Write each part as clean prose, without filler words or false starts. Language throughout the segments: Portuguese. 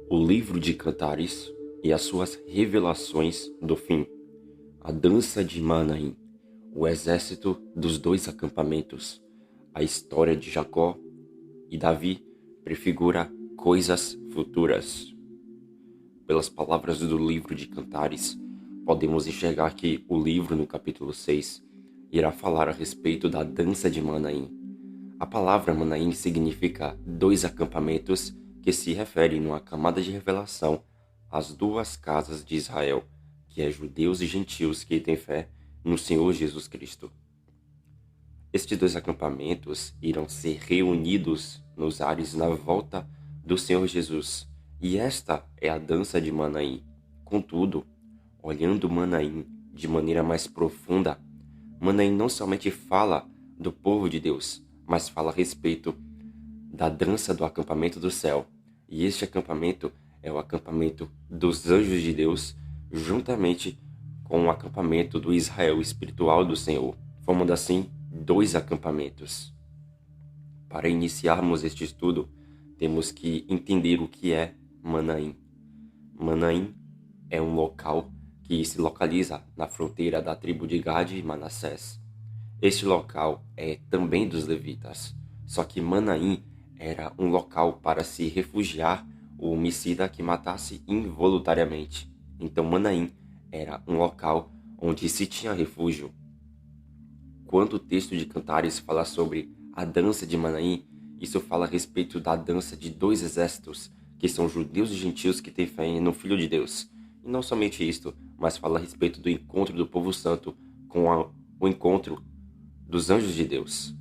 O livro de Cantares e as suas revelações do fim. A dança de Manaim, o exército dos dois acampamentos. A história de Jacó e Davi prefigura coisas futuras. Pelas palavras do livro de Cantares, podemos enxergar que o livro, no capítulo 6, irá falar a respeito da dança de Manaim. A palavra Manaim significa dois acampamentos, que se refere numa camada de revelação às duas casas de Israel, que é judeus e gentios que têm fé no Senhor Jesus Cristo. Estes dois acampamentos irão ser reunidos nos ares na volta do Senhor Jesus, e esta é a dança de Manaim. Contudo, olhando Manaim de maneira mais profunda, Manaim não somente fala do povo de Deus, mas fala a respeito da dança do acampamento do céu. E este acampamento é o acampamento dos anjos de Deus, juntamente com o acampamento do Israel espiritual do Senhor, formando assim dois acampamentos. Para iniciarmos este estudo, temos que entender o que é Manaim. Manaim é um local que se localiza na fronteira da tribo de Gade e Manassés. Este local é também dos levitas, só que Manaim era um local para se refugiar o homicida que matasse involuntariamente. Então Manaim era um local onde se tinha refúgio. Quando o texto de Cantares fala sobre a dança de Manaim, isso fala a respeito da dança de dois exércitos, que são judeus e gentios que têm fé no Filho de Deus. E não somente isto, mas fala a respeito do encontro do povo santo com o encontro dos anjos de Deus.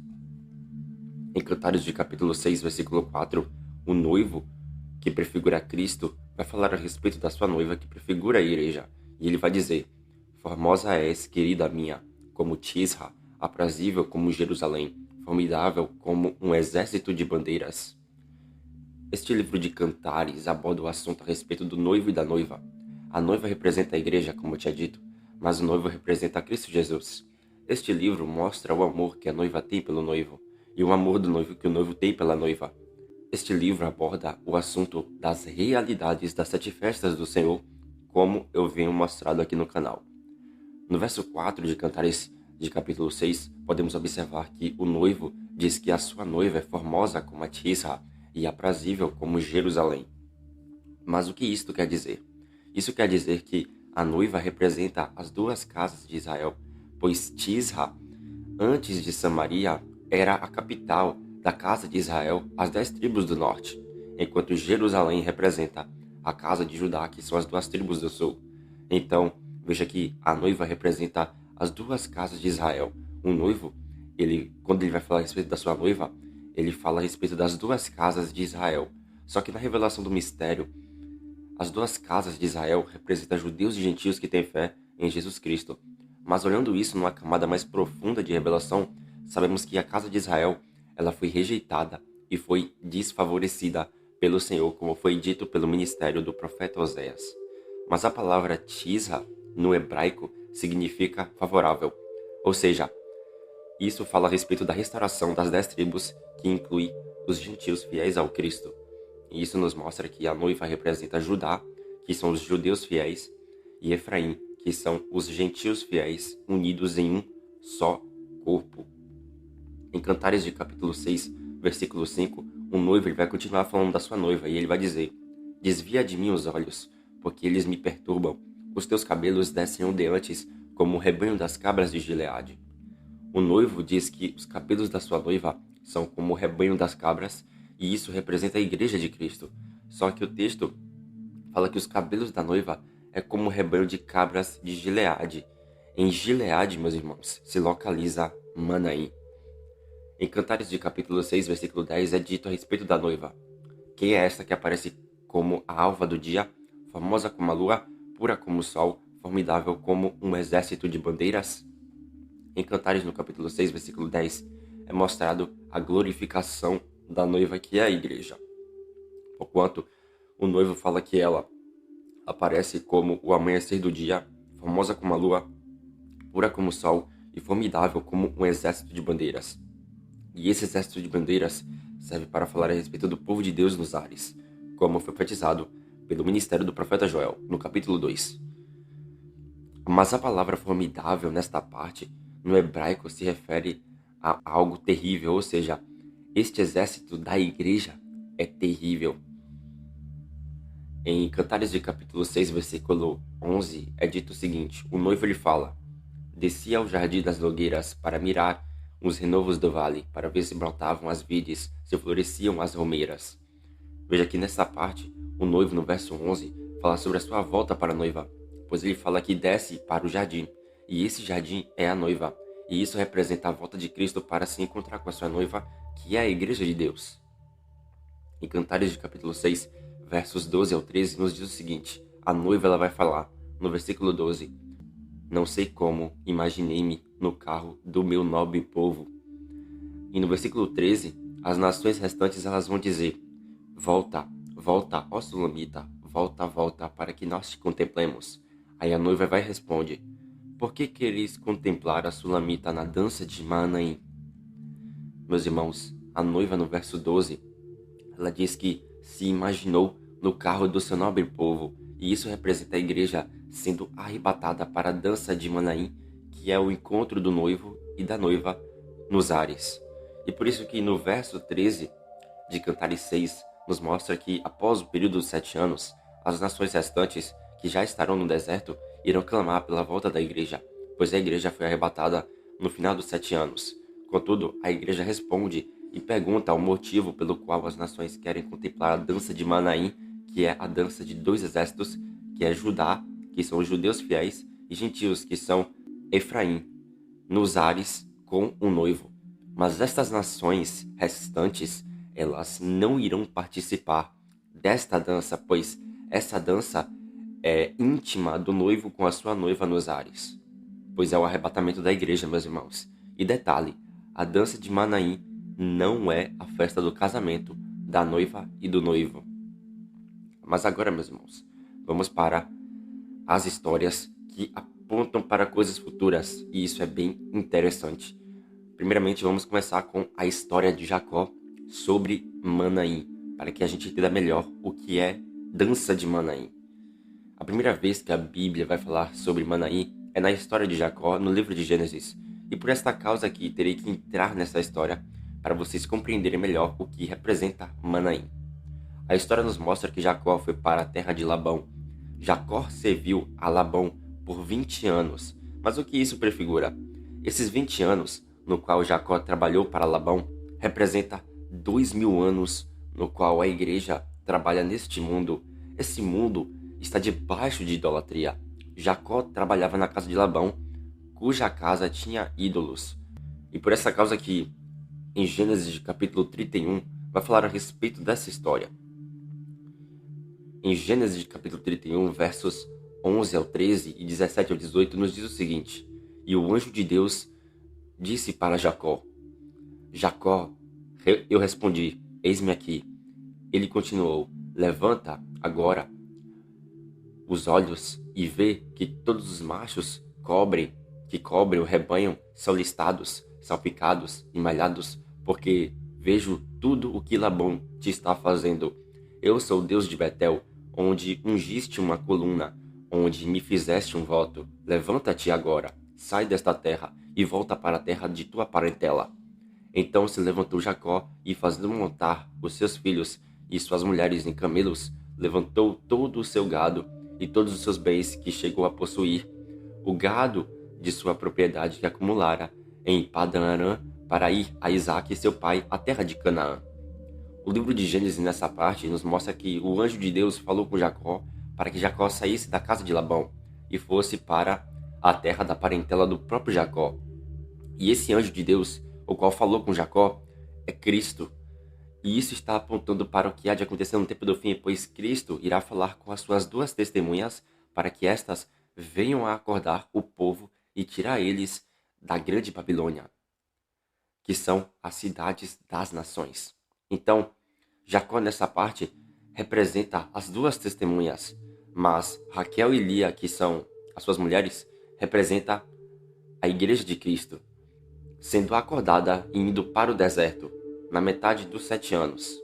Em Cantares de capítulo 6, versículo 4, o noivo, que prefigura Cristo, vai falar a respeito da sua noiva, que prefigura a igreja. E ele vai dizer: Formosa és, querida minha, como Tisra, aprazível como Jerusalém, formidável como um exército de bandeiras. Este livro de Cantares aborda o assunto a respeito do noivo e da noiva. A noiva representa a igreja, como eu tinha dito, mas o noivo representa Cristo Jesus. Este livro mostra o amor que a noiva tem pelo noivo e o amor do noivo que o noivo tem pela noiva. Este livro aborda o assunto das realidades das 7 festas do Senhor, como eu venho mostrado aqui no canal. No verso 4 de Cantares de capítulo 6, podemos observar que o noivo diz que a sua noiva é formosa como a Tisra e aprazível como Jerusalém. Mas o que isto quer dizer? Isso quer dizer que a noiva representa as duas casas de Israel, pois Tisra, antes de Samaria, era a capital da casa de Israel, as 10 tribos do norte, enquanto Jerusalém representa a casa de Judá, que são as 2 tribos do sul. Então, veja que a noiva representa as 2 casas de Israel. O noivo, quando ele vai falar a respeito da sua noiva, ele fala a respeito das 2 casas de Israel. Só que na revelação do mistério, as 2 casas de Israel representam judeus e gentios que têm fé em Jesus Cristo. Mas olhando isso numa camada mais profunda de revelação, sabemos que a casa de Israel, ela foi rejeitada e foi desfavorecida pelo Senhor, como foi dito pelo ministério do profeta Oséias. Mas a palavra Tisra, no hebraico, significa favorável. Ou seja, isso fala a respeito da restauração das 10 tribos, que inclui os gentios fiéis ao Cristo. E isso nos mostra que a noiva representa Judá, que são os judeus fiéis, e Efraim, que são os gentios fiéis, unidos em um só corpo. Em Cantares de capítulo 6, versículo 5, o noivo ele vai continuar falando da sua noiva, e ele vai dizer: Desvia de mim os olhos, porque eles me perturbam. Os teus cabelos descem ondeantes, como o rebanho das cabras de Gileade. O noivo diz que os cabelos da sua noiva são como o rebanho das cabras, e isso representa a igreja de Cristo. Só que o texto fala que os cabelos da noiva é como o rebanho de cabras de Gileade. Em Gileade, meus irmãos, se localiza Manaim. Em Cantares de capítulo 6, versículo 10, é dito a respeito da noiva: Quem é esta que aparece como a alva do dia, formosa como a lua, pura como o sol, formidável como um exército de bandeiras? Em Cantares, no capítulo 6, versículo 10, é mostrado a glorificação da noiva, que é a igreja. Porquanto o noivo fala que ela aparece como o amanhecer do dia, formosa como a lua, pura como o sol e e formidável como um exército de bandeiras. E esse exército de bandeiras serve para falar a respeito do povo de Deus nos ares, como foi profetizado pelo ministério do profeta Joel, no capítulo 2. Mas a palavra formidável nesta parte, no hebraico, se refere a algo terrível, ou seja, este exército da igreja é terrível. Em Cantares de capítulo 6, versículo 11, é dito o seguinte: o noivo lhe fala: descia ao jardim das nogueiras para mirar os renovos do vale, para ver se brotavam as vides, se floresciam as romeiras. Veja que nessa parte, o noivo, no verso 11, fala sobre a sua volta para a noiva, pois ele fala que desce para o jardim, e esse jardim é a noiva, e isso representa a volta de Cristo para se encontrar com a sua noiva, que é a igreja de Deus. Em Cantares de capítulo 6, versos 12 ao 13, nos diz o seguinte: a noiva ela vai falar, no versículo 12: não sei como, imaginei-me no carro do meu nobre povo. E no versículo 13, as nações restantes elas vão dizer: volta, volta, ó Sulamita, volta, volta, para que nós te contemplemos. Aí a noiva vai e responde: por que quereis contemplar a Sulamita na dança de Manaim? Meus irmãos, a noiva no verso 12, ela diz que se imaginou no carro do seu nobre povo, e isso representa a igreja sendo arrebatada para a dança de Manaim, que é o encontro do noivo e da noiva nos ares. E por isso que no verso 13 de Cantares 6 nos mostra que após o período dos 7 anos, as nações restantes que já estarão no deserto irão clamar pela volta da igreja, pois a igreja foi arrebatada no final dos 7 anos. Contudo, a igreja responde e pergunta o motivo pelo qual as nações querem contemplar a dança de Manaim, que é a dança de dois exércitos, que é Judá, que são os judeus fiéis, e gentios, que são Efraim, nos ares com o noivo. Mas estas nações restantes, elas não irão participar desta dança, pois essa dança é íntima do noivo com a sua noiva nos ares, pois é o arrebatamento da igreja, meus irmãos. E detalhe, a dança de Manaim não é a festa do casamento da noiva e do noivo. Mas agora, meus irmãos, vamos para as histórias que apontam para coisas futuras, e isso é bem interessante. Primeiramente, vamos começar com a história de Jacó sobre Manaim, para que a gente entenda melhor o que é dança de Manaim. A primeira vez que a Bíblia vai falar sobre Manaim é na história de Jacó, no livro de Gênesis. E por esta causa aqui, terei que entrar nessa história para vocês compreenderem melhor o que representa Manaim. A história nos mostra que Jacó foi para a terra de Labão. Jacó serviu a Labão por 20 anos. Mas o que isso prefigura? Esses 20 anos no qual Jacó trabalhou para Labão representa 2000 anos no qual a igreja trabalha neste mundo. Esse mundo está debaixo de idolatria. Jacó trabalhava na casa de Labão, cuja casa tinha ídolos. E por essa causa que em Gênesis capítulo 31 vai falar a respeito dessa história. Em Gênesis capítulo 31, versos 11 ao 13 e 17 ao 18, nos diz o seguinte: e o anjo de Deus disse para Jacó: Jacó, eu respondi, eis-me aqui. Ele continuou: levanta agora os olhos e vê que todos os machos que cobrem o rebanho são listados, salpicados e malhados, porque vejo tudo o que Labão te está fazendo. Eu sou o Deus de Betel, onde ungiste uma coluna, onde me fizeste um voto. Levanta-te agora, sai desta terra e volta para a terra de tua parentela. Então se levantou Jacó e, fazendo montar os seus filhos e suas mulheres em camelos, levantou todo o seu gado e todos os seus bens que chegou a possuir, o gado de sua propriedade que acumulara em Padan-Aram, para ir a Isaque, seu pai, à terra de Canaã. O livro de Gênesis, nessa parte, nos mostra que o anjo de Deus falou com Jacó para que Jacó saísse da casa de Labão e fosse para a terra da parentela do próprio Jacó. E esse anjo de Deus, o qual falou com Jacó, é Cristo. E isso está apontando para o que há de acontecer no tempo do fim, pois Cristo irá falar com as suas duas testemunhas para que estas venham a acordar o povo e tirar eles da grande Babilônia, que são as cidades das nações. Então, Jacó nessa parte representa as duas testemunhas, mas Raquel e Lia, que são as suas mulheres, representa a Igreja de Cristo, sendo acordada e indo para o deserto, na metade dos 7 anos.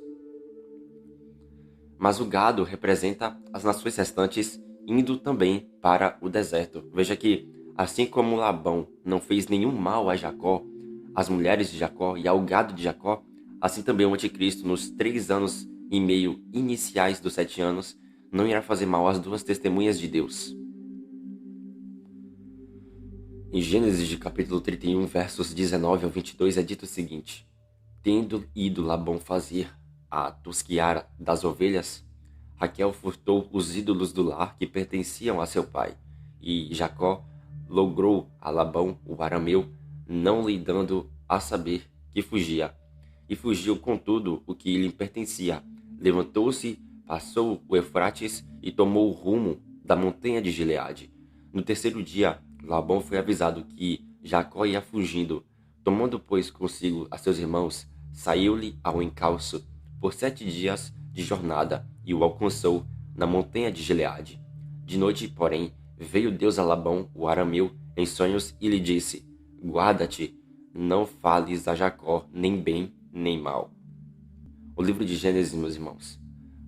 Mas o gado representa as nações restantes indo também para o deserto. Veja que, assim como Labão não fez nenhum mal a Jacó, às mulheres de Jacó e ao gado de Jacó, assim também o anticristo, nos 3 anos e meio iniciais dos 7 anos, não irá fazer mal às duas testemunhas de Deus. Em Gênesis de capítulo 31, versos 19 ao 22, é dito o seguinte: Tendo ido Labão fazer a tosquiara das ovelhas, Raquel furtou os ídolos do lar que pertenciam a seu pai, e Jacó logrou a Labão, o arameu, não lhe dando a saber que fugia. E fugiu com tudo o que lhe pertencia. Levantou-se, passou o Eufrates e tomou o rumo da montanha de Gileade. No terceiro dia, Labão foi avisado que Jacó ia fugindo. Tomando, pois, consigo a seus irmãos, saiu-lhe ao encalço por 7 dias de jornada e o alcançou na montanha de Gileade. De noite, porém, veio Deus a Labão, o arameu, em sonhos e lhe disse: Guarda-te, não fales a Jacó nem bem nem mal. O livro de Gênesis, meus irmãos,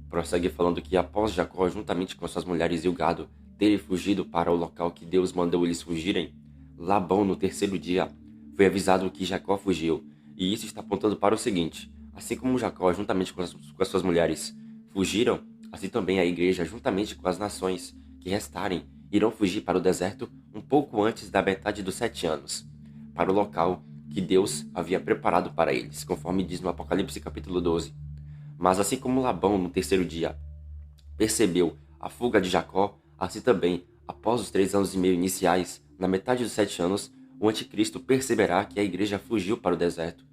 prossegue falando que após Jacó, juntamente com suas mulheres e o gado, terem fugido para o local que Deus mandou eles fugirem, Labão, no terceiro dia, foi avisado que Jacó fugiu. E isso está apontando para o seguinte: assim como Jacó, juntamente com as suas mulheres, fugiram, assim também a igreja, juntamente com as nações que restarem, irão fugir para o deserto um pouco antes da metade dos 7 anos, para o local que Deus havia preparado para eles, conforme diz no Apocalipse capítulo 12. Mas assim como Labão, no terceiro dia, percebeu a fuga de Jacó, assim também, após os 3 anos e meio iniciais, na metade dos 7 anos, o anticristo perceberá que a igreja fugiu para o deserto,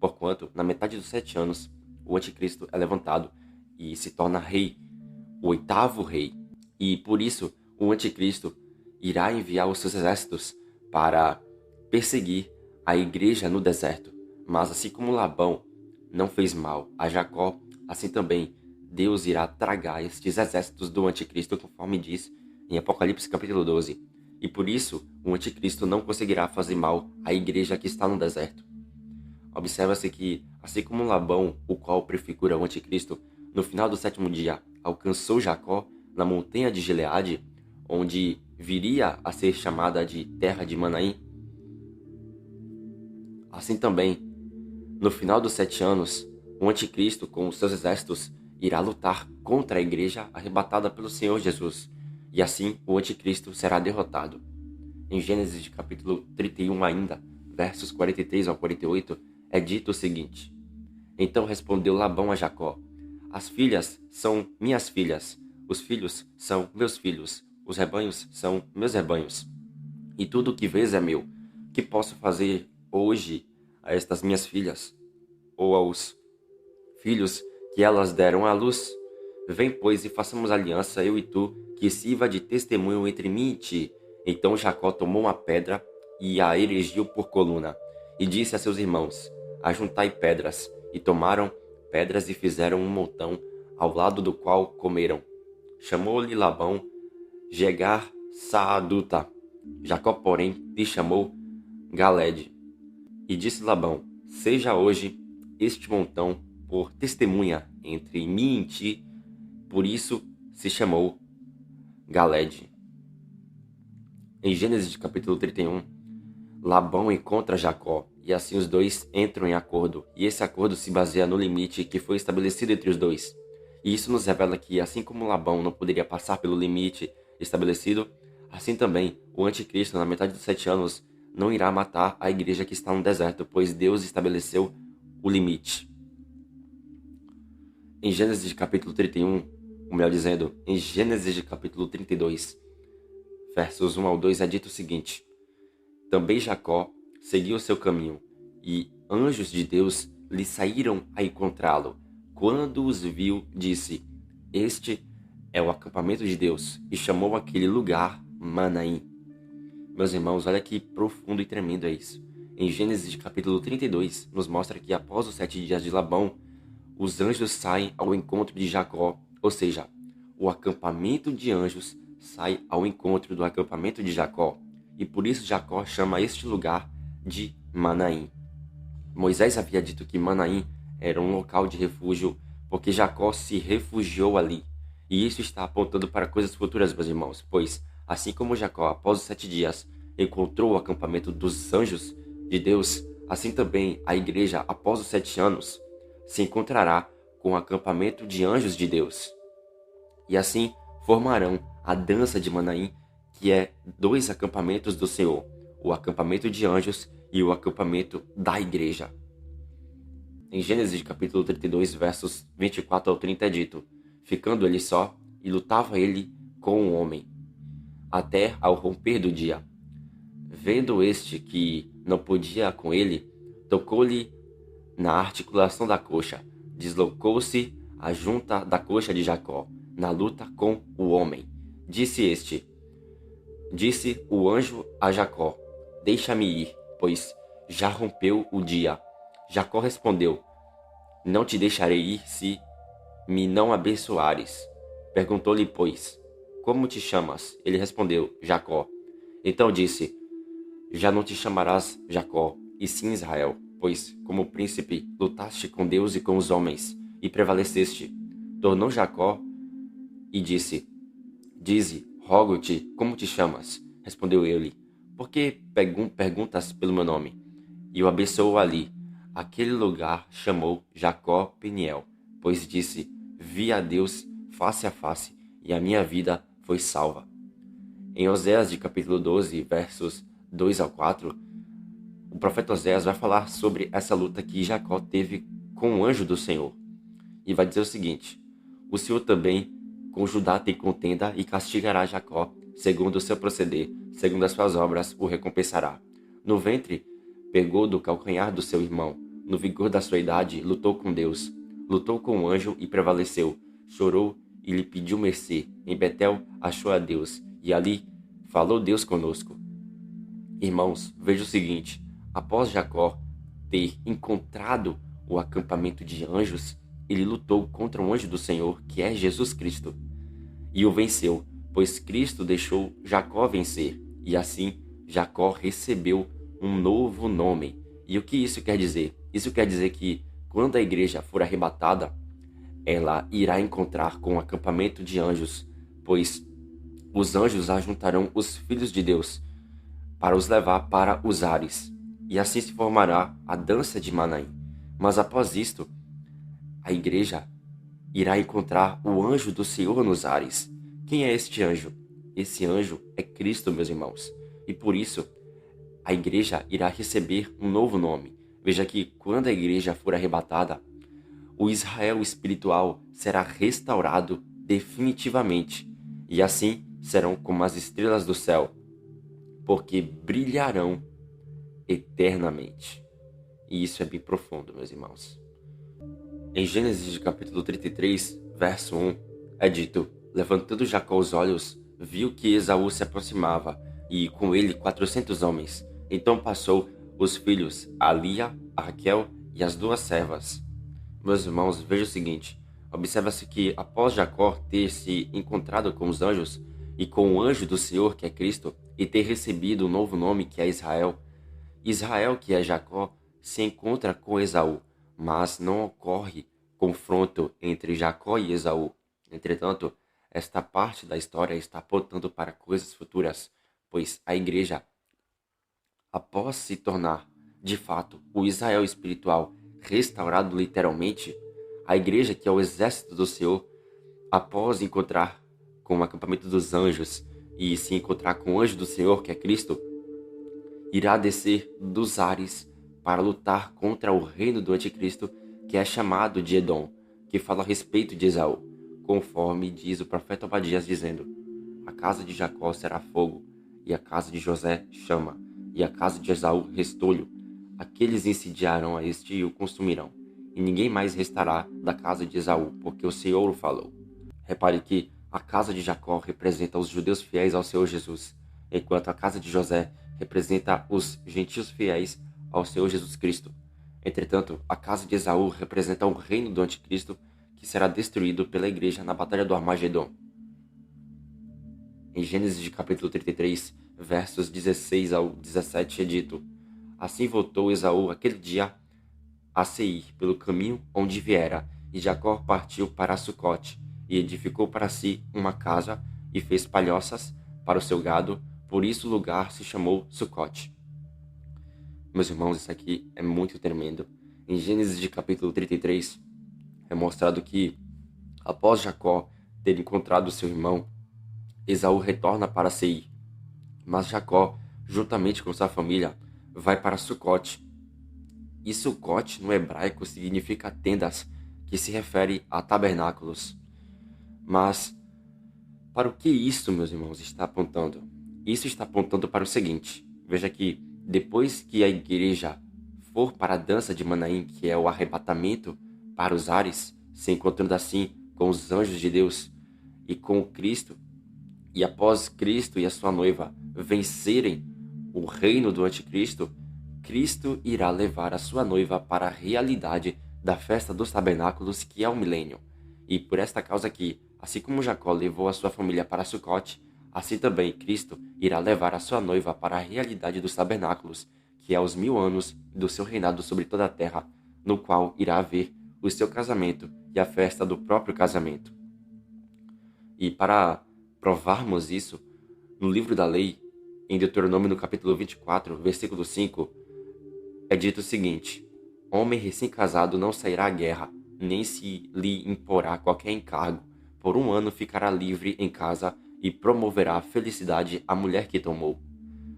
porquanto, na metade dos 7 anos, o anticristo é levantado e se torna rei, o 8º rei. E por isso, o anticristo irá enviar os seus exércitos para perseguir a igreja no deserto. Mas assim como Labão não fez mal a Jacó, assim também Deus irá tragar estes exércitos do anticristo, conforme diz em Apocalipse capítulo 12. E por isso, o anticristo não conseguirá fazer mal à igreja que está no deserto. Observa-se que, assim como Labão, o qual prefigura o anticristo, no final do 7º dia alcançou Jacó na montanha de Gileade, onde viria a ser chamada de terra de Manaim, assim também, no final dos 7 anos, o anticristo com os seus exércitos irá lutar contra a igreja arrebatada pelo Senhor Jesus, e assim o anticristo será derrotado. Em Gênesis de capítulo 31 ainda, versos 43 ao 48, é dito o seguinte: Então respondeu Labão a Jacó: As filhas são minhas filhas, os filhos são meus filhos, os rebanhos são meus rebanhos, e tudo o que vês é meu. Que posso fazer hoje a estas minhas filhas, ou aos filhos que elas deram à luz? Vem, pois, e façamos aliança, eu e tu, que sirva de testemunho entre mim e ti. Então Jacó tomou uma pedra e a erigiu por coluna, e disse a seus irmãos: Ajuntai pedras. E tomaram pedras e fizeram um montão, ao lado do qual comeram. Chamou-lhe Labão Jegar Saaduta. Jacó, porém, lhe chamou Galede. E disse Labão: Seja hoje este montão por testemunha entre mim e ti. Por isso se chamou Galede. Em Gênesis capítulo 31, Labão encontra Jacó, e assim os dois entram em acordo, e esse acordo se baseia no limite que foi estabelecido entre os dois. E isso nos revela que, assim como Labão não poderia passar pelo limite estabelecido, assim também o anticristo, na metade dos 7 anos, não irá matar a igreja que está no deserto, pois Deus estabeleceu o limite. Em Gênesis capítulo 31, ou melhor dizendo, em Gênesis capítulo 32, versos 1 ao 2, é dito o seguinte: Também Jacó seguiu o seu caminho, e anjos de Deus lhe saíram a encontrá-lo. Quando os viu, disse: Este é o acampamento de Deus, e chamou aquele lugar Manaim. Meus irmãos, olha que profundo e tremendo é isso. Em Gênesis capítulo 32, nos mostra que após os 7 dias de Labão, os anjos saem ao encontro de Jacó, ou seja, o acampamento de anjos sai ao encontro do acampamento de Jacó. e por isso Jacó chama este lugar de Manaim. Moisés havia dito que Manaim era um local de refúgio porque Jacó se refugiou ali. E isso está apontando para coisas futuras, meus irmãos, pois, assim como Jacó, após os 7 dias, encontrou o acampamento dos anjos de Deus, assim também a igreja, após os 7 anos, se encontrará com o acampamento de anjos de Deus. E assim formarão a dança de Manaim, que é 2 acampamentos do Senhor, o acampamento de anjos e o acampamento da igreja. Em Gênesis capítulo 32, versos 24 ao 30 é dito: ficando ele só, e lutava ele com o homem, até ao romper do dia. Vendo este que não podia com ele, tocou-lhe na articulação da coxa, deslocou-se a junta da coxa de Jacó, na luta com o homem. Disse o anjo a Jacó: deixa-me ir, pois já rompeu o dia. Jacó respondeu: não te deixarei ir se me não abençoares. Perguntou-lhe, pois, como te chamas? Ele respondeu: Jacó. Então disse: já não te chamarás Jacó, e sim Israel, pois, como príncipe, lutaste com Deus e com os homens, e prevaleceste. Tornou Jacó e disse: dize, rogo-te, como te chamas? Respondeu ele: por que perguntas pelo meu nome? E o abençoou ali. Aquele lugar chamou Jacó Peniel, pois disse: vi a Deus face a face, e a minha vida foi salva. Em Oséias de capítulo 12, versos 2 ao 4, o profeta Oséias vai falar sobre essa luta que Jacó teve com o anjo do Senhor. E vai dizer o seguinte: o Senhor também com Judá tem contenda e castigará Jacó, segundo o seu proceder, segundo as suas obras o recompensará. No ventre pegou do calcanhar do seu irmão, no vigor da sua idade lutou com Deus, lutou com o anjo e prevaleceu, chorou e lhe pediu mercê. Em Betel achou a Deus, e ali falou Deus conosco. Irmãos, veja o seguinte: após Jacó ter encontrado o acampamento de anjos, ele lutou contra o anjo do Senhor, que é Jesus Cristo, e o venceu, pois Cristo deixou Jacó vencer, e assim Jacó recebeu um novo nome. E o que isso quer dizer? Isso quer dizer que quando a igreja for arrebatada, ela irá encontrar com o acampamento de anjos, pois os anjos ajuntarão os filhos de Deus para os levar para os ares, e assim se formará a dança de Manaim. Mas após isto, a igreja irá encontrar o anjo do Senhor nos ares. Quem é este anjo? Esse anjo é Cristo, meus irmãos. E por isso, a igreja irá receber um novo nome. Veja que quando a igreja for arrebatada, o Israel espiritual será restaurado definitivamente. E assim serão como as estrelas do céu, porque brilharão eternamente. E isso é bem profundo, meus irmãos. Em Gênesis capítulo 33, verso 1, é dito: levantando Jacó os olhos, viu que Esaú se aproximava, e com ele 400 homens. Então passou os filhos a Lia, a Raquel e as 2 servas. Meus irmãos, veja o seguinte: observa-se que após Jacó ter se encontrado com os anjos e com o anjo do Senhor, que é Cristo, e ter recebido um novo nome, que é Israel, Israel, que é Jacó, se encontra com Esaú, mas não ocorre confronto entre Jacó e Esaú. Entretanto, esta parte da história está apontando para coisas futuras, pois a igreja, após se tornar, de fato, o Israel espiritual restaurado literalmente, a igreja, que é o exército do Senhor, após encontrar com o acampamento dos anjos e se encontrar com o anjo do Senhor, que é Cristo, irá descer dos ares para lutar contra o reino do anticristo, que é chamado de Edom, que fala a respeito de Esaú, conforme diz o profeta Obadias, dizendo: a casa de Jacó será fogo, e a casa de José chama, e a casa de Esaú restolho. Aqueles incendiarão a este e o consumirão, e ninguém mais restará da casa de Esaú, porque o Senhor o falou. Repare que a casa de Jacó representa os judeus fiéis ao Senhor Jesus, enquanto a casa de José representa os gentios fiéis ao Senhor Jesus Cristo. Entretanto, a casa de Esaú representa o reino do anticristo, que será destruído pela igreja na batalha do Armagedon. Em Gênesis capítulo 33, versos 16 ao 17 é dito: Assim voltou Esaú aquele dia a Seir pelo caminho onde viera, e Jacó partiu para Sucote, e edificou para si uma casa, e fez palhoças para o seu gado, por isso o lugar se chamou Sucote. Meus irmãos, isso aqui é muito tremendo. Em Gênesis de capítulo 33, é mostrado que, após Jacó ter encontrado seu irmão, Esaú retorna para Seir. Mas Jacó, juntamente com sua família, vai para Sucote. E Sucote, no hebraico, significa tendas, que se refere a tabernáculos. Mas, para o que isso, meus irmãos, está apontando? Isso está apontando para o seguinte. Veja que, depois que a igreja for para a dança de Manaim, que é o arrebatamento para os ares, se encontrando assim com os anjos de Deus e com o Cristo, e após Cristo e a sua noiva vencerem o reino do anticristo, Cristo irá levar a sua noiva para a realidade da festa dos tabernáculos, que é o milênio. E por esta causa aqui, assim como Jacó levou a sua família para Sucote, assim também Cristo irá levar a sua noiva para a realidade dos tabernáculos, que é os 1000 anos do seu reinado sobre toda a terra, no qual irá haver o seu casamento e a festa do próprio casamento. E para provarmos isso, no livro da lei, em Deuteronômio no capítulo 24, versículo 5, é dito o seguinte: Homem recém-casado não sairá à guerra, nem se lhe imporá qualquer encargo. Por 1 ano ficará livre em casa e promoverá felicidade à mulher que tomou.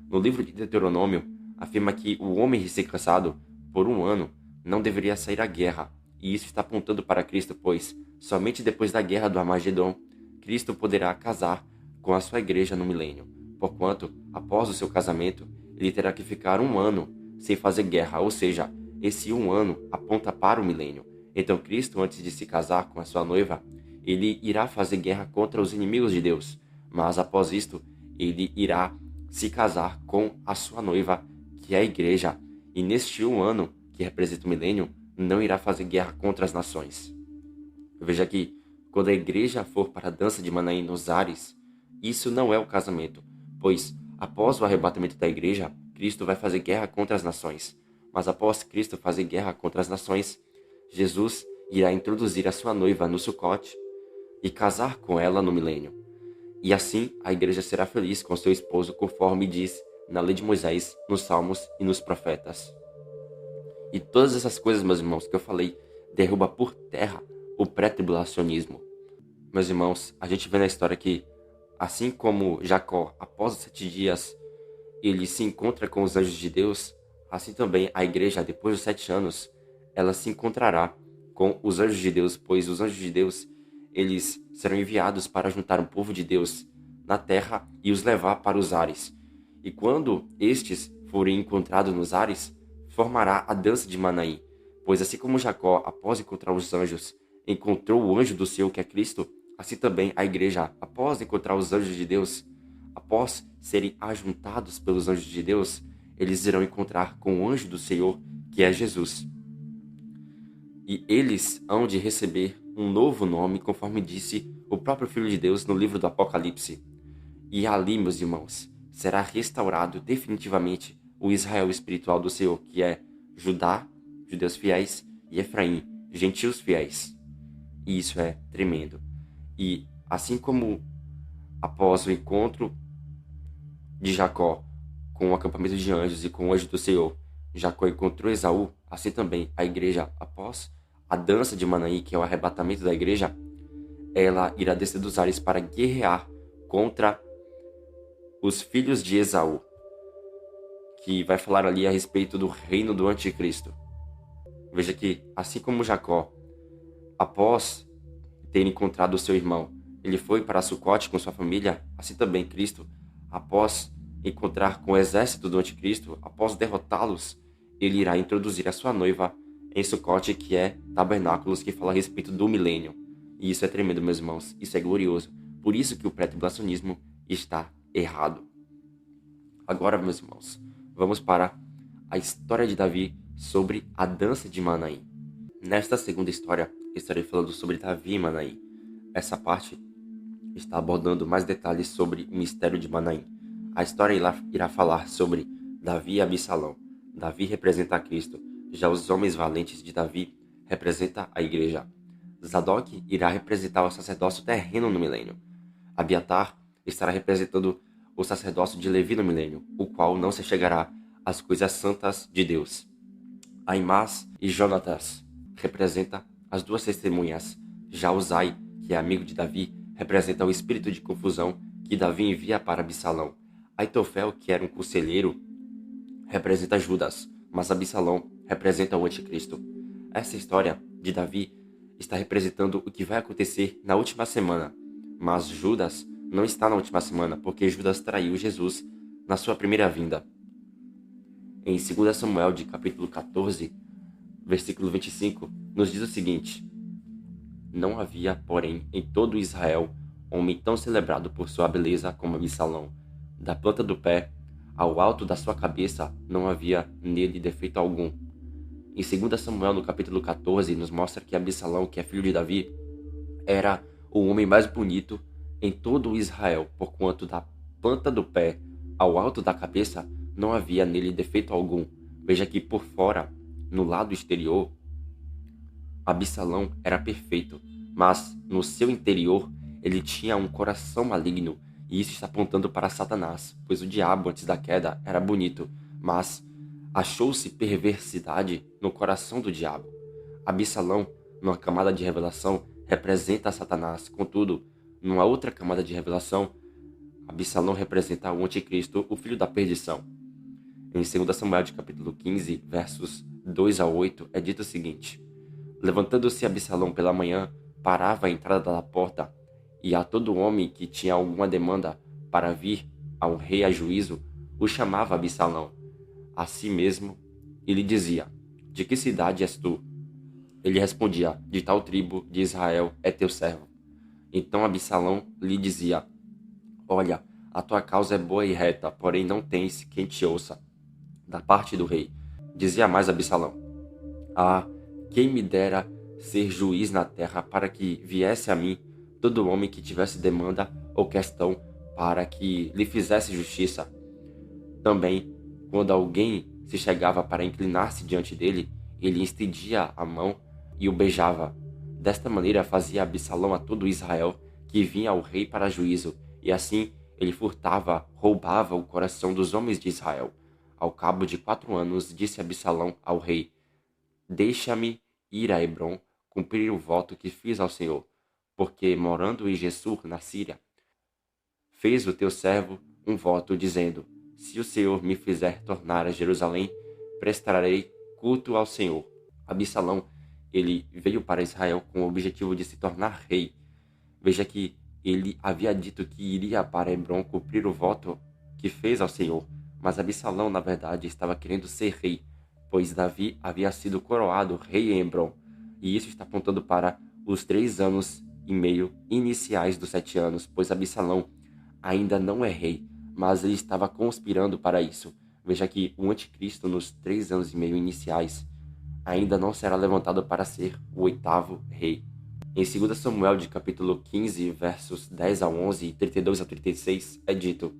No livro de Deuteronômio, afirma que o homem recém-casado, por 1 ano, não deveria sair à guerra. E isso está apontando para Cristo, pois somente depois da guerra do Armagedon, Cristo poderá casar com a sua igreja no milênio. Porquanto, após o seu casamento, ele terá que ficar 1 ano sem fazer guerra, ou seja, esse 1 ano aponta para o milênio. Então Cristo, antes de se casar com a sua noiva, ele irá fazer guerra contra os inimigos de Deus. Mas após isto, ele irá se casar com a sua noiva, que é a igreja. E neste 1 ano, que representa o milênio, não irá fazer guerra contra as nações. Veja que, quando a igreja for para a dança de Manaim nos ares, isso não é o casamento, pois após o arrebatamento da igreja, Cristo vai fazer guerra contra as nações. Mas após Cristo fazer guerra contra as nações, Jesus irá introduzir a sua noiva no Sucote e casar com ela no milênio. E assim a igreja será feliz com seu esposo, conforme diz na lei de Moisés, nos Salmos e nos Profetas. E todas essas coisas, meus irmãos, que eu falei, derruba por terra o pré-tribulacionismo. Meus irmãos, a gente vê na história que, assim como Jacó, após os 7 dias, ele se encontra com os anjos de Deus, assim também a igreja, depois dos 7 anos, ela se encontrará com os anjos de Deus, pois os anjos de Deus, eles serão enviados para juntar o povo de Deus na terra e os levar para os ares. E quando estes forem encontrados nos ares, formará a dança de Manaim, pois assim como Jacó, após encontrar os anjos, encontrou o anjo do Senhor, que é Cristo, assim também a igreja, após encontrar os anjos de Deus, após serem ajuntados pelos anjos de Deus, eles irão encontrar com o anjo do Senhor, que é Jesus. E eles hão de receber um novo nome, conforme disse o próprio Filho de Deus no livro do Apocalipse. E ali, meus irmãos, será restaurado definitivamente o Israel espiritual do Senhor, que é Judá, judeus fiéis, e Efraim, gentios fiéis. E isso é tremendo. E assim como após o encontro de Jacó com o acampamento de anjos e com o anjo do Senhor, Jacó encontrou Esaú, assim também a igreja, após a dança de Manaim, que é o arrebatamento da igreja, ela irá descer dos ares para guerrear contra os filhos de Esaú, que vai falar ali a respeito do reino do anticristo. Veja que, assim como Jacó, após ter encontrado o seu irmão, ele foi para Sucote com sua família, assim também Cristo, após encontrar com o exército do anticristo, após derrotá-los, ele irá introduzir a sua noiva em Sucote, que é tabernáculos, que fala a respeito do milênio. E isso é tremendo, meus irmãos, isso é glorioso. Por isso que o pré-tribulacionismo está errado. Agora, meus irmãos, vamos para a história de Davi sobre a dança de Manaim. Nesta segunda história, estarei falando sobre Davi e Manaim. Essa parte está abordando mais detalhes sobre o mistério de Manaim. A história irá falar sobre Davi e Absalão. Davi representa Cristo, já os homens valentes de Davi representam a igreja. Zadok irá representar o sacerdócio terreno no milênio. Abiatar estará representando o sacerdócio de Levi no milênio, o qual não se chegará às coisas santas de Deus. Aimás e Jonatas representa as duas testemunhas. Já Uzai, que é amigo de Davi, representa o espírito de confusão que Davi envia para Absalão. Aitofel, que era um conselheiro, representa Judas, mas Absalão representa o anticristo. Essa história de Davi está representando o que vai acontecer na última semana, mas Judas não está na última semana, porque Judas traiu Jesus na sua primeira vinda. Em 2 Samuel, de capítulo 14, versículo 25, nos diz o seguinte: Não havia, porém, em todo Israel, homem tão celebrado por sua beleza como Absalão. Da planta do pé ao alto da sua cabeça não havia nele defeito algum. Em 2 Samuel, no capítulo 14, nos mostra que Absalão, que é filho de Davi, era o homem mais bonito em todo Israel, porquanto da planta do pé ao alto da cabeça não havia nele defeito algum. Veja que por fora, no lado exterior, Absalão era perfeito, mas no seu interior ele tinha um coração maligno, e isso está apontando para Satanás, pois o diabo antes da queda era bonito, mas achou-se perversidade no coração do diabo. Absalão, numa camada de revelação, representa Satanás, contudo, numa outra camada de revelação, Absalão representa o anticristo, o filho da perdição. Em 2 Samuel, de capítulo 15, versos 2 a 8, é dito o seguinte: Levantando-se Absalão pela manhã, parava à entrada da porta, e a todo homem que tinha alguma demanda para vir ao rei a juízo, o chamava Absalão a si mesmo e lhe dizia: De que cidade és tu? Ele respondia: De tal tribo de Israel é teu servo. Então Absalão lhe dizia: Olha, a tua causa é boa e reta, porém não tens quem te ouça da parte do rei. Dizia mais Absalão: Ah, quem me dera ser juiz na terra, para que viesse a mim todo homem que tivesse demanda ou questão, para que lhe fizesse justiça. Também, quando alguém se chegava para inclinar-se diante dele, ele estendia a mão e o beijava. Desta maneira fazia Absalão a todo Israel que vinha ao rei para juízo, e assim ele furtava, roubava o coração dos homens de Israel. Ao cabo de 4 anos, disse Absalão ao rei: Deixa-me ir a Hebrom, cumprir o voto que fiz ao Senhor, porque, morando em Gessur, na Síria, fez o teu servo um voto, dizendo: Se o Senhor me fizer tornar a Jerusalém, prestarei culto ao Senhor. Absalão, ele veio para Israel com o objetivo de se tornar rei. Veja que ele havia dito que iria para Hebrom cumprir o voto que fez ao Senhor, mas Absalão, na verdade, estava querendo ser rei, pois Davi havia sido coroado rei em Hebrom, e isso está apontando para os 3 anos e meio iniciais dos 7 anos, pois Absalão ainda não é rei, mas ele estava conspirando para isso. Veja que o anticristo, nos 3 anos e meio iniciais, ainda não será levantado para ser o 8º rei. Em 2 Samuel, de capítulo 15, versos 10 a 11 e 32 a 36, é dito: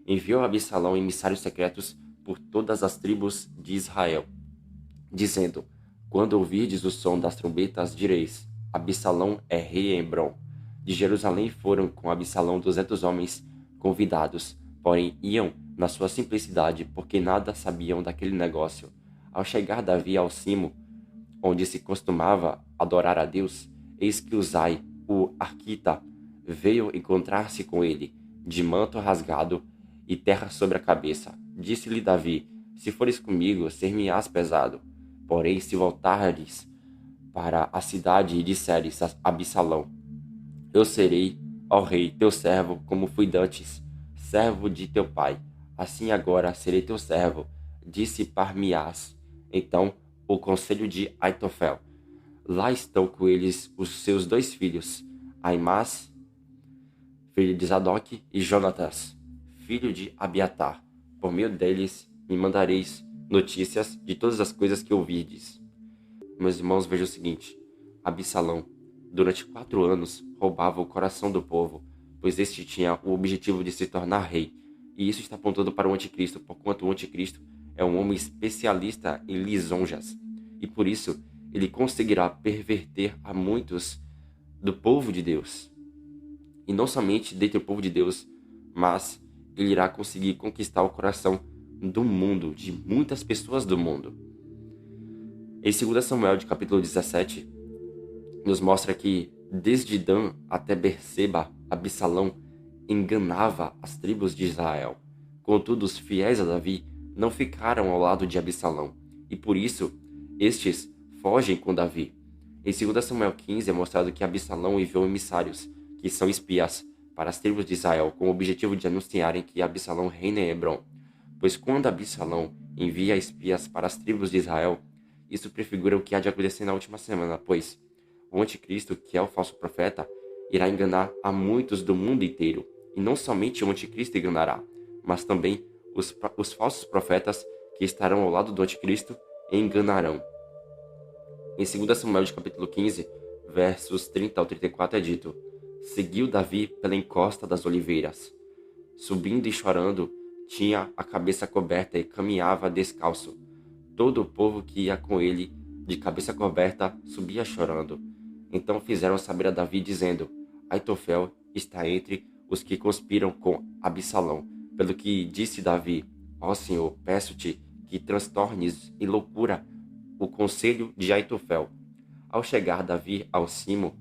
Enviou Absalão emissários secretos por todas as tribos de Israel, dizendo: Quando ouvirdes o som das trombetas, direis: Absalão é rei em Hebrom. De Jerusalém foram com Absalão 200 homens convidados, porém iam na sua simplicidade, porque nada sabiam daquele negócio. Ao chegar Davi ao cimo, onde se costumava adorar a Deus, eis que Uzai, o arquita, veio encontrar-se com ele, de manto rasgado e terra sobre a cabeça. Disse-lhe Davi: Se fores comigo, ser-me-ás pesado. Porém, se voltares para a cidade e disseres a Absalão: Eu serei, ó rei, teu servo, como fui dantes, servo de teu pai. Assim agora serei teu servo, dissipar-me-ás. Então, o conselho de Aitofel. Lá estão com eles os seus 2 filhos, Aimás, filho de Zadok, e Jonatas, filho de Abiatar. Por meio deles me mandareis notícias de todas as coisas que ouvirdes. Meus irmãos, vejam o seguinte: Absalão, durante 4 anos, roubava o coração do povo, pois este tinha o objetivo de se tornar rei. E isso está apontando para o anticristo, porquanto o anticristo é um homem especialista em lisonjas. E por isso ele conseguirá perverter a muitos do povo de Deus. E não somente dentre o povo de Deus, mas ele irá conseguir conquistar o coração do mundo, de muitas pessoas do mundo. Em 2 Samuel, de capítulo 17, nos mostra que desde Dan até Berseba, Absalão enganava as tribos de Israel. Contudo, os fiéis a Davi não ficaram ao lado de Absalão, e por isso estes fogem com Davi. Em 2 Samuel 15 é mostrado que Absalão enviou emissários, que são espias, para as tribos de Israel, com o objetivo de anunciarem que Absalão reina em Hebrom. Pois quando Absalão envia espias para as tribos de Israel, isso prefigura o que há de acontecer na última semana, pois o anticristo, que é o falso profeta, irá enganar a muitos do mundo inteiro. E não somente o anticristo enganará, mas também os falsos profetas que estarão ao lado do anticristo enganarão. Em 2 Samuel, de capítulo 15, versos 30 ao 34 é dito: Seguiu Davi pela encosta das oliveiras. Subindo e chorando, tinha a cabeça coberta e caminhava descalço. Todo o povo que ia com ele, de cabeça coberta, subia chorando. Então fizeram saber a Davi, dizendo: Aitofel está entre os que conspiram com Absalão. Pelo que disse Davi: Ó Senhor, peço-te que transtornes em loucura o conselho de Aitofel. Ao chegar Davi ao cimo,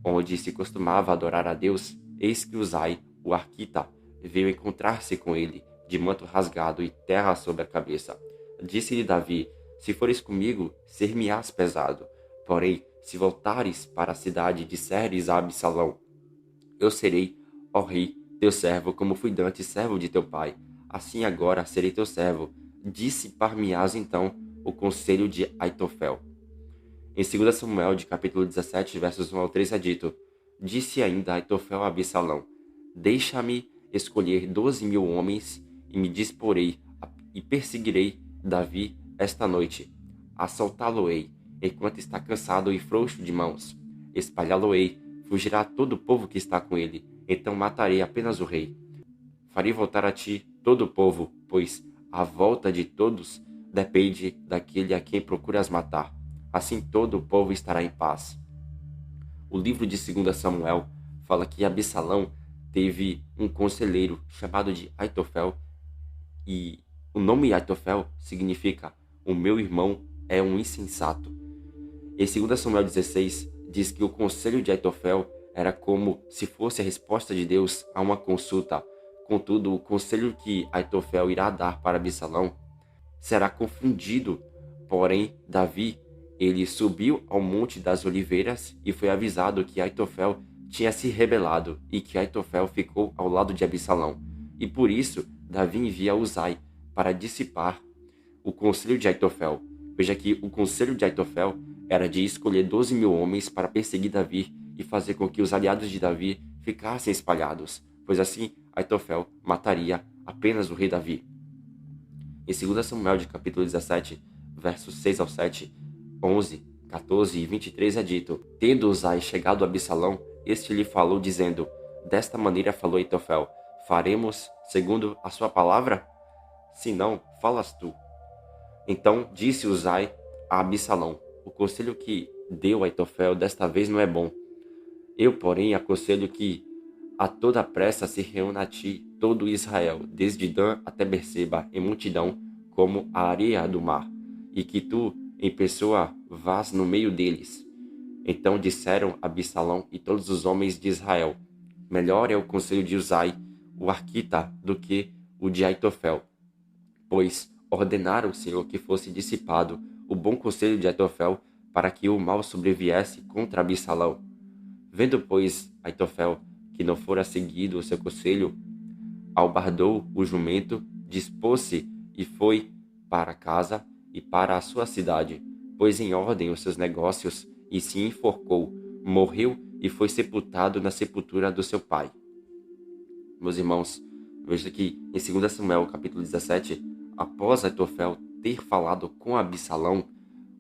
onde se costumava adorar a Deus, eis que Uzai, o arquita, veio encontrar-se com ele, de manto rasgado e terra sobre a cabeça. Disse-lhe Davi: Se fores comigo, ser-me-ás pesado. Porém, se voltares para a cidade e disseres a Absalão: Eu serei, ó rei, teu servo, como fui dantes servo de teu pai. Assim agora serei teu servo. Dissipar-me-ás então o conselho de Aitofel. Em 2 Samuel, de capítulo 17, versos 1 ao 3 é dito: Disse ainda Aitofel a Absalão: Deixa-me escolher 12.000 homens e me disporei e perseguirei Davi esta noite. Assaltá-lo-ei, enquanto está cansado e frouxo de mãos. Espalhá-lo-ei, fugirá todo o povo que está com ele. Então matarei apenas o rei. Farei voltar a ti todo o povo, pois a volta de todos depende daquele a quem procuras matar. Assim todo o povo estará em paz. O livro de 2 Samuel fala que Absalão teve um conselheiro chamado de Aitofel, e o nome Aitofel significa: o meu irmão é um insensato. Em 2 Samuel 16 diz que o conselho de Aitofel era como se fosse a resposta de Deus a uma consulta. Contudo, o conselho que Aitofel irá dar para Absalão será confundido. Porém, Davi, ele subiu ao Monte das Oliveiras e foi avisado que Aitofel tinha se rebelado e que Aitofel ficou ao lado de Absalão. E por isso, Davi envia Uzai para dissipar o conselho de Aitofel. Veja que o conselho de Aitofel era de escolher 12.000 homens para perseguir Davi e fazer com que os aliados de Davi ficassem espalhados, pois assim Aitofel mataria apenas o rei Davi. Em 2 Samuel, de capítulo 17, versos 6 ao 7, 11, 14 e 23 é dito: Tendo Uzai chegado a Absalão, este lhe falou, dizendo: Desta maneira falou Aitofel: Faremos segundo a sua palavra? Se não, falas tu. Então disse Uzai a Absalão: O conselho que deu Aitofel desta vez não é bom. Eu, porém, aconselho que a toda pressa se reúna a ti todo Israel, desde Dan até Berseba, em multidão, como a areia do mar, e que tu, em pessoa, vás no meio deles. Então disseram Absalão e todos os homens de Israel: Melhor é o conselho de Uzai, o arquita, do que o de Aitofel. Pois ordenaram o Senhor que fosse dissipado o bom conselho de Aitofel, para que o mal sobreviesse contra Absalão. Vendo, pois, Aitofel que não fora seguido o seu conselho, albardou o jumento, dispôs-se e foi para casa e para a sua cidade, pôs em ordem os seus negócios e se enforcou, morreu e foi sepultado na sepultura do seu pai. Meus irmãos, veja que em 2 Samuel, capítulo 17, após Aitofel ter falado com Absalão,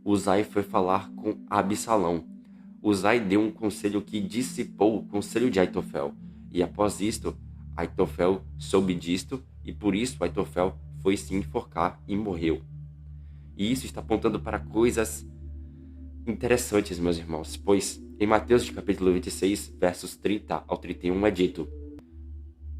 Uzai foi falar com Absalão. Uzai deu um conselho que dissipou o conselho de Aitofel, e após isto, Aitofel soube disto e por isso Aitofel foi se enforcar e morreu. E isso está apontando para coisas interessantes, meus irmãos, pois em Mateus de capítulo 26, versos 30 ao 31 é dito: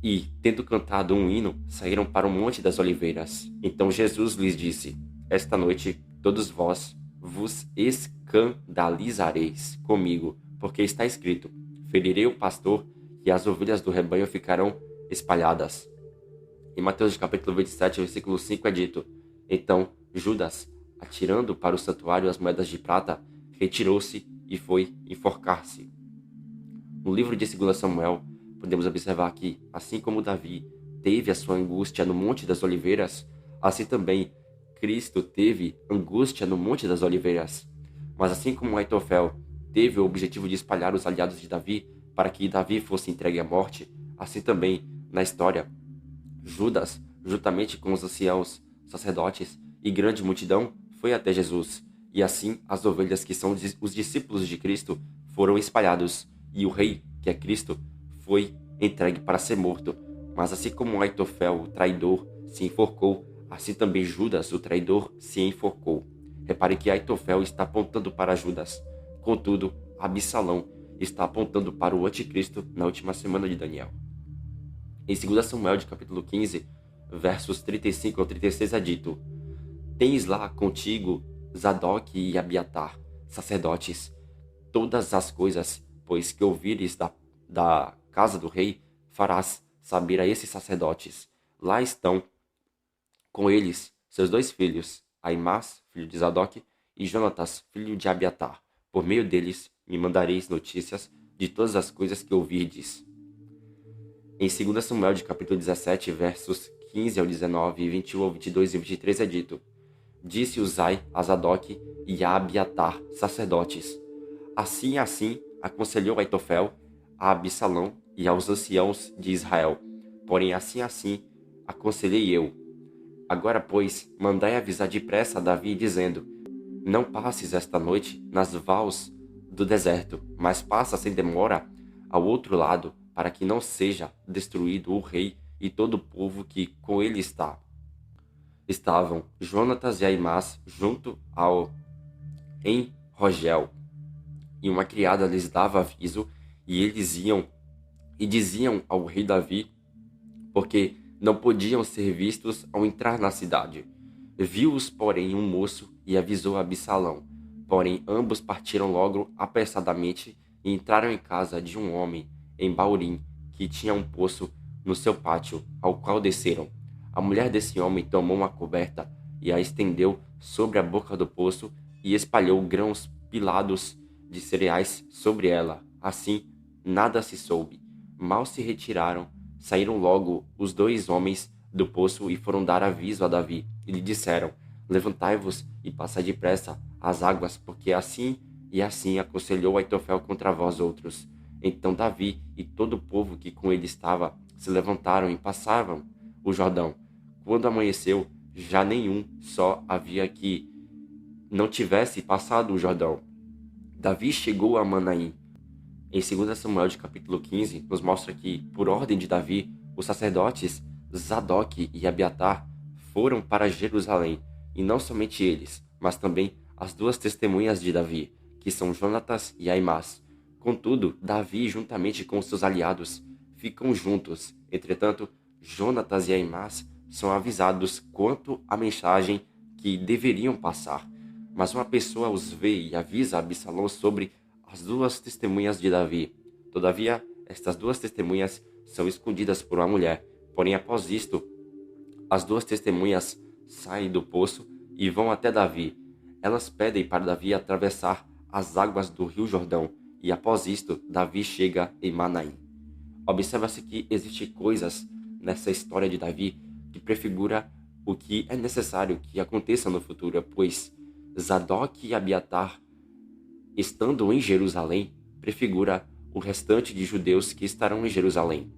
E, tendo cantado um hino, saíram para o Monte das Oliveiras. Então Jesus lhes disse: Esta noite todos vós vos escandalizareis comigo, porque está escrito: Ferirei o pastor e as ovelhas do rebanho ficarão espalhadas. Em Mateus de capítulo 27, versículo 5 é dito: Então Judas, atirando para o santuário as moedas de prata, retirou-se e foi enforcar-se. No livro de 2 Samuel, podemos observar que, assim como Davi teve a sua angústia no Monte das Oliveiras, assim também Cristo teve angústia no Monte das Oliveiras. Mas assim como Aitofel teve o objetivo de espalhar os aliados de Davi para que Davi fosse entregue à morte, assim também, na história, Judas, juntamente com os anciãos, sacerdotes e grande multidão, foi até Jesus. E assim as ovelhas que são os discípulos de Cristo foram espalhados, e o rei, que é Cristo, foi entregue para ser morto. Mas assim como Aitofel, o traidor, se enforcou, assim também Judas, o traidor, se enforcou. Repare que Aitofel está apontando para Judas. Contudo, Absalão está apontando para o anticristo na última semana de Daniel. Em 2 Samuel, de capítulo 15, versos 35 ao 36 é dito: Tens lá contigo Zadok e Abiatar, sacerdotes, todas as coisas, pois que ouvires da casa do rei, farás saber a esses sacerdotes. Lá estão com eles seus dois filhos, Aimás, filho de Zadok, e Jonatas, filho de Abiatar. Por meio deles me mandareis notícias de todas as coisas que ouvirdes. Em 2 Samuel, de capítulo 17, versos 15 ao 19, e 21 ao 22 e 23 é dito: Disse Uzai a Zadok e a Abiatar, sacerdotes. Assim aconselhou Aitofel a Absalão e aos anciãos de Israel. Porém assim aconselhei eu. Agora, pois, mandai avisar depressa a Davi, dizendo: Não passes esta noite nas vales do deserto, mas passa sem demora ao outro lado, para que não seja destruído o rei e todo o povo que com ele está. Estavam Jonatas e Aimás junto em Rogel, e uma criada lhes dava aviso, e eles iam e diziam ao rei Davi, porque não podiam ser vistos ao entrar na cidade. Viu-os, porém, um moço e avisou a Absalão. Porém, ambos partiram logo apressadamente e entraram em casa de um homem em Baurim, que tinha um poço no seu pátio, ao qual desceram. A mulher desse homem tomou uma coberta e a estendeu sobre a boca do poço e espalhou grãos pilados de cereais sobre ela. Assim, nada se soube. Mal se retiraram, saíram logo os dois homens do poço e foram dar aviso a Davi. E lhe disseram: Levantai-vos e passai depressa as águas, porque assim e assim aconselhou Aitofel contra vós outros. Então Davi e todo o povo que com ele estava se levantaram e passavam o Jordão. Quando amanheceu, já nenhum só havia que não tivesse passado o Jordão. Davi chegou a Manaim. Em 2 Samuel, de capítulo 15, nos mostra que, por ordem de Davi, os sacerdotes Zadok e Abiatar foram para Jerusalém, e não somente eles, mas também as duas testemunhas de Davi, que são Jonatas e Aimás. Contudo, Davi, juntamente com seus aliados, ficam juntos. Entretanto, Jonatas e Aimás são avisados quanto à mensagem que deveriam passar. Mas uma pessoa os vê e avisa Absalão sobre as duas testemunhas de Davi. Todavia, estas duas testemunhas são escondidas por uma mulher. Porém, após isto, as duas testemunhas saem do poço e vão até Davi. Elas pedem para Davi atravessar as águas do rio Jordão. E após isto, Davi chega em Manaim. Observa-se que existem coisas nessa história de Davi que prefigura o que é necessário que aconteça no futuro, pois Zadok e Abiatar, estando em Jerusalém, prefigura o restante de judeus que estarão em Jerusalém.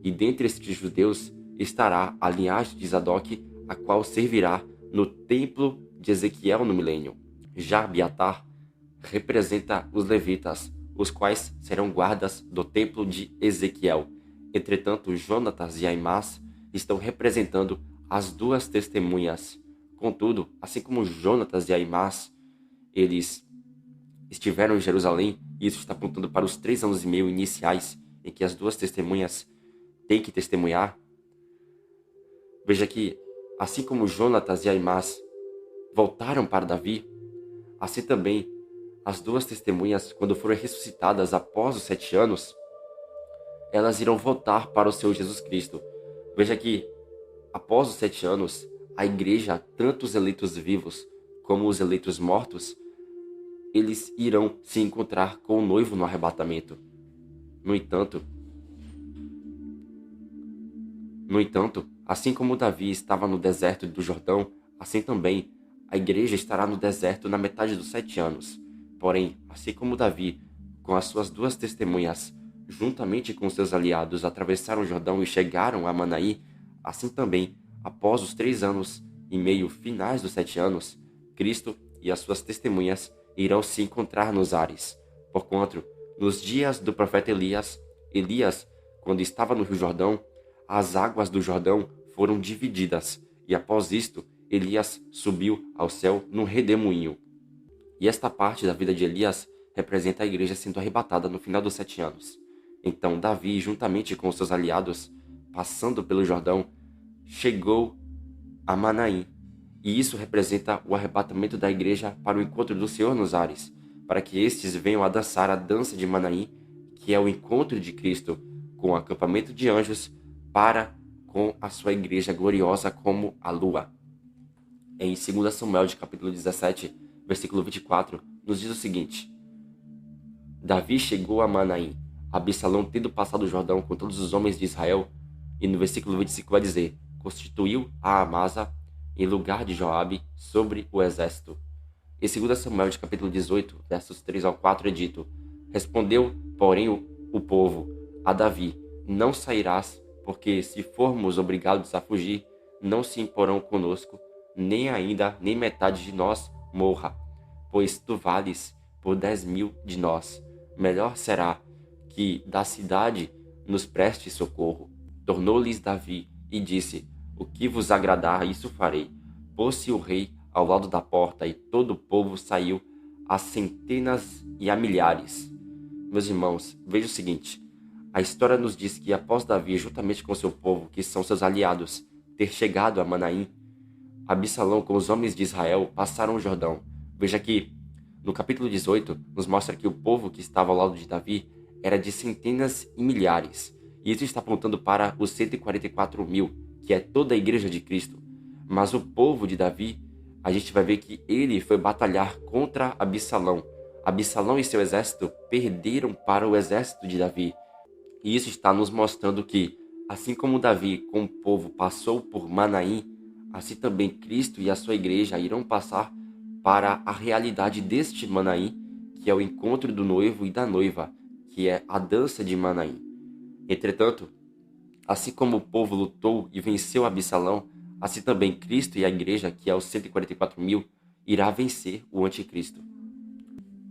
E dentre estes judeus estará a linhagem de Zadok, a qual servirá no templo de Ezequiel no milênio. Já Abiatar representa os levitas, os quais serão guardas do templo de Ezequiel. Entretanto, Jonatas e Aimás estão representando as duas testemunhas. Contudo, assim como Jonatas e Aimás, eles estiveram em Jerusalém, e isso está apontando para os 3 anos e meio iniciais em que as duas testemunhas têm que testemunhar. Veja que, assim como Jonatas e Aimás voltaram para Davi, assim também as duas testemunhas, quando forem ressuscitadas após os 7 anos, elas irão voltar para o Senhor Jesus Cristo. Veja que, após os 7 anos, a igreja, tanto os eleitos vivos como os eleitos mortos, eles irão se encontrar com o noivo no arrebatamento. No entanto, assim como Davi estava no deserto do Jordão, assim também a igreja estará no deserto na metade dos 7 anos. Porém, assim como Davi, com as suas duas testemunhas, juntamente com seus aliados, atravessaram o Jordão e chegaram a Manaim, assim também, após os 3 anos e meio finais dos 7 anos, Cristo e as suas testemunhas irão se encontrar nos ares. Porquanto, nos dias do profeta Elias, quando estava no Rio Jordão, as águas do Jordão foram divididas, e após isto, Elias subiu ao céu num redemoinho. E esta parte da vida de Elias representa a igreja sendo arrebatada no final dos 7 anos. Então Davi, juntamente com seus aliados, passando pelo Jordão, chegou a Manaim. E isso representa o arrebatamento da igreja para o encontro do Senhor nos ares, para que estes venham a dançar a dança de Manaim, que é o encontro de Cristo com o acampamento de anjos para com a sua igreja gloriosa como a lua. Em 2 Samuel, de capítulo 17, versículo 24, nos diz o seguinte: Davi chegou a Manaim, Absalão tendo passado o Jordão com todos os homens de Israel, e no versículo 25 vai dizer: constituiu a Amasa em lugar de Joabe sobre o exército. Em 2 Samuel, de capítulo 18, versos 3 ao 4, é dito: respondeu, porém, o povo a Davi: não sairás, porque se formos obrigados a fugir, não se imporão conosco, nem ainda nem metade de nós morra, pois tu vales por 10.000 de nós. Melhor será que da cidade nos preste socorro. Tornou-lhes Davi e disse: o que vos agradar, isso farei. Pôs-se o rei ao lado da porta, e todo o povo saiu a centenas e a milhares. Meus irmãos, veja o seguinte: a história nos diz que após Davi, juntamente com seu povo, que são seus aliados, ter chegado a Manaim, Absalão com os homens de Israel passaram o Jordão. Veja que no capítulo 18 nos mostra que o povo que estava ao lado de Davi era de centenas e milhares. E isso está apontando para os 144.000, que é toda a igreja de Cristo. Mas o povo de Davi, a gente vai ver que ele foi batalhar contra Absalão. Absalão e seu exército perderam para o exército de Davi. E isso está nos mostrando que, assim como Davi com o povo passou por Manaim, assim também Cristo e a sua igreja irão passar para a realidade deste Manaim, que é o encontro do noivo e da noiva, que é a dança de Manaim. Entretanto, assim como o povo lutou e venceu Absalão, assim também Cristo e a igreja, que é os 144.000, irá vencer o anticristo.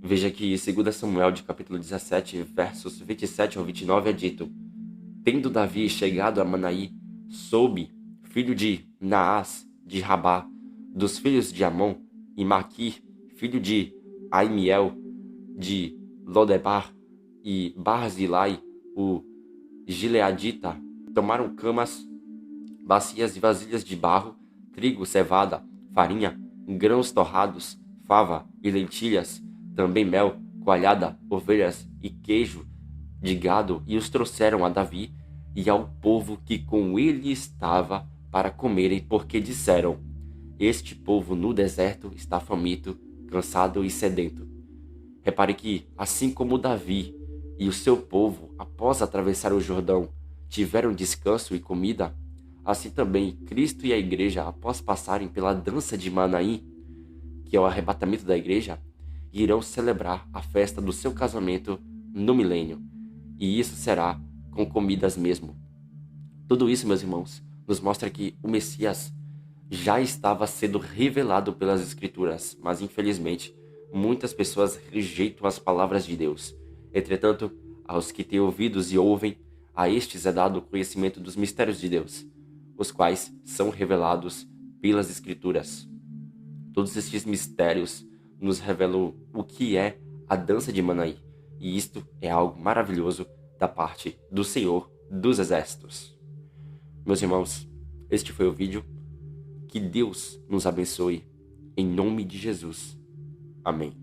Veja que em 2 Samuel, de capítulo 17, versos 27 ao 29, é dito: tendo Davi chegado a Manaim, soube, filho de Naás, de Rabá, dos filhos de Amon, e Maquir, filho de Aimiel, de Lodebar, e Barzilai, o Gileadita, tomaram camas, bacias e vasilhas de barro, trigo, cevada, farinha, grãos torrados, fava e lentilhas, também mel, coalhada, ovelhas e queijo de gado, e os trouxeram a Davi e ao povo que com ele estava para comerem, porque disseram: este povo no deserto está faminto, cansado e sedento. Repare que, assim como Davi e o seu povo, após atravessar o Jordão, tiveram descanso e comida, assim também Cristo e a igreja, após passarem pela dança de Manaim, que é o arrebatamento da igreja, irão celebrar a festa do seu casamento no milênio. E isso será com comidas mesmo. Tudo isso, meus irmãos, nos mostra que o Messias já estava sendo revelado pelas Escrituras, mas infelizmente muitas pessoas rejeitam as palavras de Deus. Entretanto, aos que têm ouvidos e ouvem, a estes é dado o conhecimento dos mistérios de Deus. os quais são revelados pelas Escrituras. Todos estes mistérios nos revelam o que é a dança de Manaim, e isto é algo maravilhoso da parte do Senhor dos Exércitos. Meus irmãos, este foi o vídeo. Que Deus nos abençoe, em nome de Jesus. Amém.